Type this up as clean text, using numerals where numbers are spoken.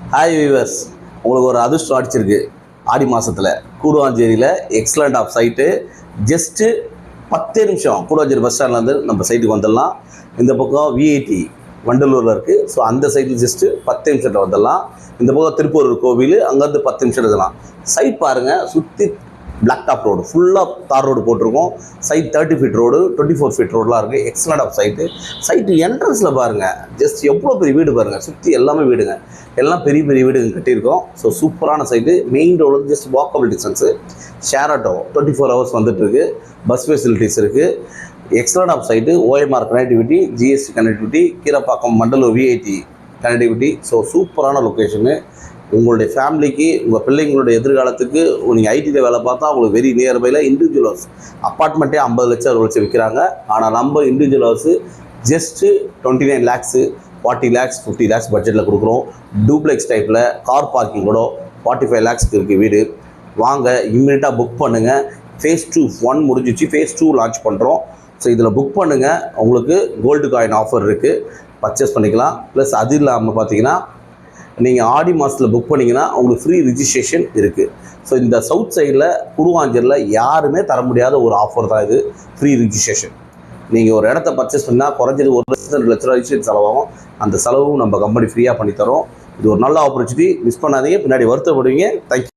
Hi viewers, உங்களுக்கு ஒரு அதிர்ஷ்டம் அடிச்சிருக்கு. ஆடி மாதத்தில் கூடுவாஞ்சேரியில் எக்ஸலண்ட் ஆஃப் சைட்டு. ஜஸ்ட்டு 10 நிமிஷம் கூடுவாஞ்சேரி பஸ் ஸ்டாண்ட்லேருந்து நம்ம சைட்டுக்கு வந்துடலாம். இந்த பக்கம் விஐடி வண்டலூரில் இருக்குது. ஸோ அந்த சைட்டில் ஜஸ்ட்டு 10 நிமிஷத்தில் வந்துடலாம். இந்த பக்கம் திருப்பூர் கோவில், அங்கேருந்து 10 நிமிஷம் இருக்கலாம். சைட் பாருங்கள், சுற்றி பிளாக் டாப் ரோடு, ஃபுல்லாக தார் ரோடு போட்டிருக்கோம். சைட் 30 ஃபீட் ரோடு, 24 ஃபீட் ரோடெலாம் இருக்குது. Excellent of site. சைட்டு என்ட்ரன்ஸில் பாருங்கள், ஜஸ்ட் எவ்வளோ பெரிய வீடு பாருங்கள். சுற்றி எல்லாமே வீடுங்க, எல்லாம் பெரிய பெரிய வீடுங்க கட்டியிருக்கோம். ஸோ சூப்பரான site. Main road just walkable distance. Share auto 24 hours வந்துட்டுருக்கு. பஸ் ஃபெசிலிட்டிஸ் இருக்குது. Excellent of site. OMR connectivity, GST connectivity, Keerappakkam Mandalur VIT connectivity. So சூப்பரான லொக்கேஷனு. உங்களுடைய ஃபேமிலிக்கு, உங்கள் பிள்ளைங்களுடைய எதிர்காலத்துக்கு நீங்கள் ஐடியில் வேலை பார்த்தா உங்களுக்கு வெரி நியர்பையில் இண்டிவிஜுவல் ஹவுஸ் அப்பார்ட்மெண்ட்டே 50 லட்சம் 60 லட்சம் விற்கிறாங்க. ஆனால் நம்ம individual house just 29 lakhs, 40 lakhs, 50 lakhs பட்ஜெட்டில் கொடுக்குறோம். டூப்ளெக்ஸ் டைப்பில் கார் பார்க்கிங் கூட 45 லேக்ஸ்க்கு இருக்குது வீடு. வாங்க, இம்மிடியட்டாக புக் பண்ணுங்கள். ஃபேஸ் 2 1 முடிஞ்சிச்சு, ஃபேஸ் 2 லான்ச் பண்ணுறோம். ஸோ இதில் புக் பண்ணுங்கள். உங்களுக்கு கோல்டு காயின் ஆஃபர் இருக்குது, பர்ச்சேஸ் பண்ணிக்கலாம். ப்ளஸ் அது இல்லாமல் பார்த்தீங்கன்னா நீங்கள் ஆடி மாதத்தில் புக் பண்ணிங்கன்னா உங்களுக்கு ஃப்ரீ ரிஜிஸ்ட்ரேஷன் இருக்குது. ஸோ இந்த சவுத் சைடில் கூடுவாஞ்சேரியில் யாருமே தர முடியாத ஒரு ஆஃபர் தான் இது, ஃப்ரீ ரிஜிஸ்ட்ரேஷன். நீங்கள் ஒரு இடத்த பர்ச்சேஸ் பண்ணால் குறைஞ்சது 1 லட்சம் 2 லட்ச ரூபா ரிஜிஸ்ட்ரேஷன் செலவாகும். அந்த செலவும் நம்ம கம்பெனி ஃப்ரீயாக பண்ணித்தரோம். இது ஒரு நல்ல ஆப்பர்ச்சுனிட்டி, மிஸ் பண்ணாதீங்க, பின்னாடி வருத்தப்படுவீங்க. தேங்க்யூ.